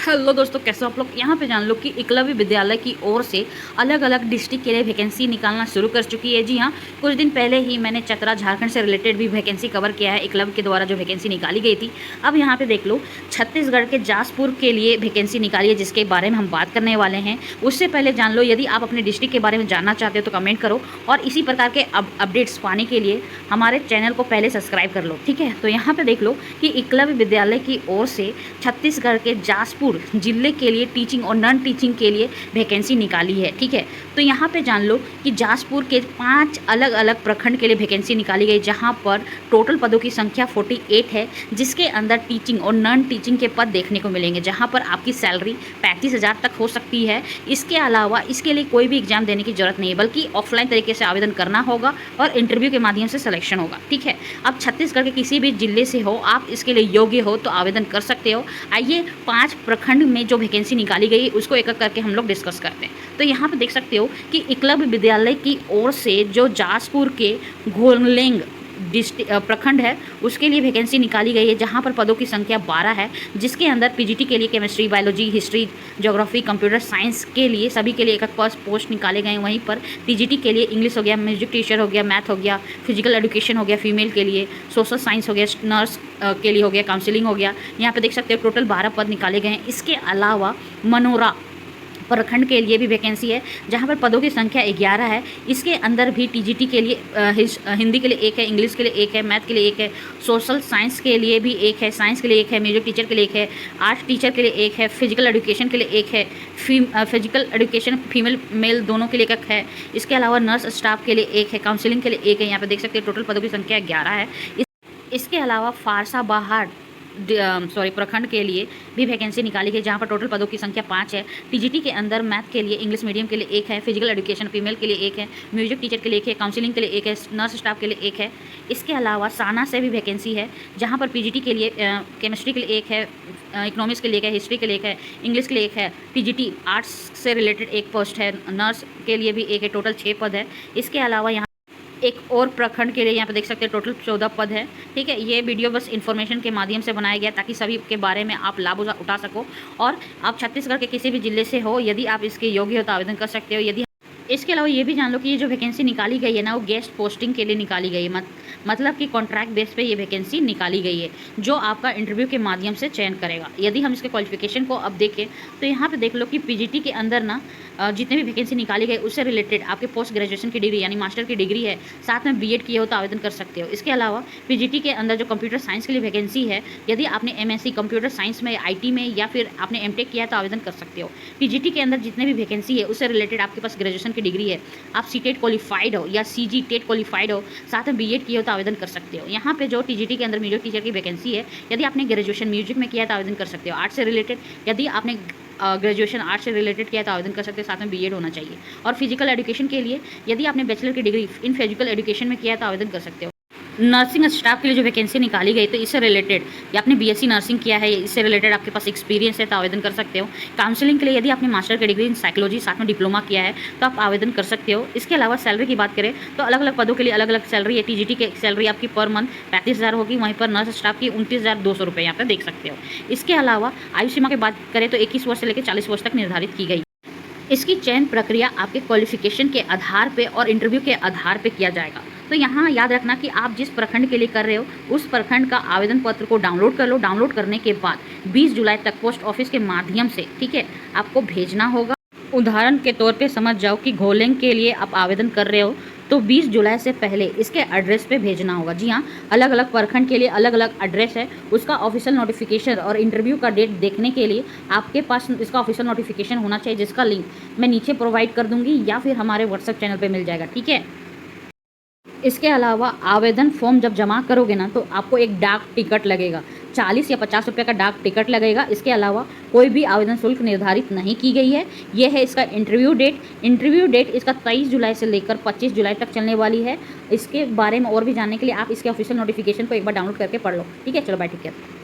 Hello दोस्तों, कैसे हो आप लोग। यहाँ पे जान लो कि एकलव्य विद्यालय की ओर से अलग अलग डिस्ट्रिक्ट के लिए वैकेंसी निकालना शुरू कर चुकी है। जी हाँ, कुछ दिन पहले ही मैंने चतरा झारखंड से रिलेटेड भी वैकेंसी कवर किया है। एकलव्य के द्वारा जो वैकेंसी निकाली गई थी, अब यहाँ पे देख लो छत्तीसगढ़ के जासपुर के लिए वैकेंसी निकाली है, जिसके बारे में हम बात करने वाले हैं। उससे पहले जान लो, यदि आप अपने डिस्ट्रिक्ट के बारे में जानना चाहते हो तो कमेंट करो, और इसी प्रकार के अपडेट्स पाने के लिए हमारे चैनल को पहले सब्सक्राइब कर लो, ठीक है। तो यहाँ पे देख लो कि एकलव्य विद्यालय की ओर से छत्तीसगढ़ के जासपुर जिले के लिए टीचिंग और नॉन टीचिंग के लिए वैकेंसी निकाली है, ठीक है। तो यहाँ पे जान लो कि जासपुर के 5 अलग अलग प्रखंड के लिए वैकेंसी निकाली गई, जहाँ पर टोटल पदों की संख्या 48 है, जिसके अंदर टीचिंग और नॉन टीचिंग के पद देखने को मिलेंगे, जहाँ पर आपकी सैलरी 35,000 तक हो सकती है। इसके अलावा इसके लिए कोई भी एग्जाम देने की जरूरत नहीं है, बल्कि ऑफलाइन तरीके से आवेदन करना होगा और इंटरव्यू के माध्यम से सिलेक्शन होगा, ठीक है। अब छत्तीसगढ़ के किसी भी जिले से हो, आप इसके लिए योग्य हो तो आवेदन कर सकते हो। आइए 5 प्रखंड में जो वैकेंसी निकाली गई उसको एक एक करके हम लोग डिस्कस करते हैं। तो यहाँ पे देख सकते हो कि एकलव्य विद्यालय की ओर से जो जासपुर के घोलेंग प्रखंड है, उसके लिए वैकेंसी निकाली गई है, जहाँ पर पदों की संख्या 12 है, जिसके अंदर पीजीटी के लिए chemistry, biology, history, geography, computer science के लिए सभी के लिए एक पोस्ट निकाले गए हैं। वहीं पर टीजीटी के लिए इंग्लिश हो गया, म्यूजिक टीचर हो गया, मैथ हो गया, फिजिकल एजुकेशन हो गया फीमेल के लिए, सोशल साइंस हो गया, नर्स के लिए हो गया, काउंसलिंग हो गया। यहाँ पे देख सकते हो टोटल 12 पद निकाले गए हैं। इसके अलावा मनोरा प्रखंड के लिए भी वैकेंसी है, जहाँ पर पदों की संख्या 11 है। इसके अंदर भी टीजीटी के लिए हिंदी के लिए एक है, इंग्लिश के लिए एक है, मैथ के लिए एक है, सोशल साइंस के लिए भी एक है, साइंस के लिए एक है, म्यूजिक टीचर के लिए एक है, आर्ट टीचर के लिए एक है, फिजिकल एजुकेशन के लिए एक है, फिजिकल एजुकेशन फीमेल मेल दोनों के लिए एक है। इसके अलावा नर्स स्टाफ के लिए एक है, काउंसलिंग के लिए एक है। यहाँ पर देख सकते हैं टोटल पदों की संख्या 11 है। इसके अलावा फारसाबहार प्रखंड के लिए भी वैकेंसी निकाली गई, जहाँ पर टोटल पदों की संख्या 5 है। टीजीटी के अंदर मैथ के लिए, इंग्लिश मीडियम के लिए एक है, फिजिकल एजुकेशन फीमेल के लिए एक है, म्यूजिक टीचर के लिए एक है, काउंसलिंग के लिए एक है, नर्स स्टाफ के लिए एक है। इसके अलावा साना से भी वैकेंसी है, जहाँ पर पीजीटी के लिए केमिस्ट्री के लिए एक है, इकोनॉमिक्स के लिए एक है, हिस्ट्री के लिए एक है, इंग्लिश के लिए एक है, टीजीटी आर्ट्स से रिलेटेड एक पोस्ट है, नर्स के लिए भी एक है। टोटल 6 पद है। इसके अलावा यहाँ एक और प्रखंड के लिए यहाँ पे देख सकते हैं टोटल 14 पद है, ठीक है। ये वीडियो बस इन्फॉर्मेशन के माध्यम से बनाया गया ताकि सभी के बारे में आप लाभ उठा सको, और आप छत्तीसगढ़ के किसी भी जिले से हो, यदि आप इसके योग्य हो तो आवेदन कर सकते हो। यदि इसके अलावा ये भी जान लो कि ये जो वैकेंसी निकाली गई है ना, वो गेस्ट पोस्टिंग के लिए निकाली गई है, मतलब कि कॉन्ट्रैक्ट बेस पे ये वैकेंसी निकाली गई है, जो आपका इंटरव्यू के माध्यम से चयन करेगा। यदि हम इसके क्वालिफिकेशन को अब देखें तो यहाँ पे देख लो कि पीजीटी के अंदर ना जितने भी वैकेंसी निकाली गई उससे रिलेटेड आपके पोस्ट ग्रेजुएशन की डिग्री यानी मास्टर की डिग्री है, साथ में बीएड किए हो तो आवेदन कर सकते हो। इसके अलावा पीजीटी के अंदर जो कंप्यूटर साइंस के लिए वैकेंसी है, यदि आपने एमएससी कंप्यूटर साइंस में, आईटी में, या फिर आपने एमटेक किया है तो आवेदन कर सकते हो। पीजीटी के अंदर जितने भी वैकेंसी है उससे रिलेटेड आपके पास ग्रेजुएशन की डिग्री है, आप सीटेट क्वालिफाइड हो या सीजी टेट क्वालिफाइड हो, साथ में बीएड किए हो तो आवेदन कर सकते हो। यहाँ पे जो टीजीटी के अंदर म्यूजिक टीचर की वैकेंसी है, यदि आपने ग्रेजुएशन म्यूजिक में किया है तो आवेदन कर सकते हो। आर्ट्स से रिलेटेड यदि आपने ग्रेजुएशन आर्ट्स से रिलेटेड किया है तो आवेदन कर सकते हो, साथ में बीएड होना चाहिए। और फिजिकल एजुकेशन के लिए यदि आपने बैचलर की डिग्री इन फिजिकल एजुकेशन में किया है तो आवेदन कर सकते हो। नर्सिंग स्टाफ के लिए जो वैकेंसी निकाली गई तो इससे रिलेटेड या आपने बीएससी नर्सिंग किया है, इससे रिलेटेड आपके पास एक्सपीरियंस है तो आवेदन कर सकते हो। काउंसलिंग के लिए यदि आपने मास्टर की डिग्री इन साइकोलॉजी साथ में डिप्लोमा किया है तो आप आवेदन कर सकते हो। इसके अलावा सैलरी की बात करें तो अलग अलग पदों के लिए अलग अलग सैलरी है। टीजीटी की सैलरी आपकी पर मंथ 35,000 होगी, वहीं पर नर्स स्टाफ की 29,200 रुपये यहाँ पर देख सकते हो। इसके अलावा आयु सीमा की बात करें तो 21 वर्ष से लेकर 40 वर्ष तक निर्धारित की गई। इसकी चयन प्रक्रिया आपके क्वालिफिकेशन के आधार पे और इंटरव्यू के आधार पे किया जाएगा। तो यहाँ याद रखना कि आप जिस प्रखंड के लिए कर रहे हो उस प्रखंड का आवेदन पत्र को डाउनलोड कर लो। डाउनलोड करने के बाद 20 जुलाई तक पोस्ट ऑफिस के माध्यम से, ठीक है, आपको भेजना होगा। उदाहरण के तौर पे समझ जाओ कि घोलेंग के लिए आप आवेदन कर रहे हो तो 20 जुलाई से पहले इसके एड्रेस पे भेजना होगा। जी हाँ, अलग अलग प्रखंड के लिए अलग अलग एड्रेस है। उसका ऑफिशियल नोटिफिकेशन और इंटरव्यू का डेट देखने के लिए आपके पास इसका ऑफिशियल नोटिफिकेशन होना चाहिए, जिसका लिंक मैं नीचे प्रोवाइड कर दूंगी या फिर हमारे व्हाट्सएप चैनल पे मिल जाएगा, ठीक है। इसके अलावा आवेदन फॉर्म जब जमा करोगे ना तो आपको एक डाक टिकट लगेगा, 40 या 50 रुपये का डाक टिकट लगेगा। इसके अलावा कोई भी आवेदन शुल्क निर्धारित नहीं की गई है। यह है इसका इंटरव्यू डेट इसका 23 जुलाई से लेकर 25 जुलाई तक चलने वाली है। इसके बारे में और भी जानने के लिए आप इसके ऑफिशियल नोटिफिकेशन को एक बार डाउनलोड करके पढ़ लो, ठीक है। चलो बाय, ठीक है।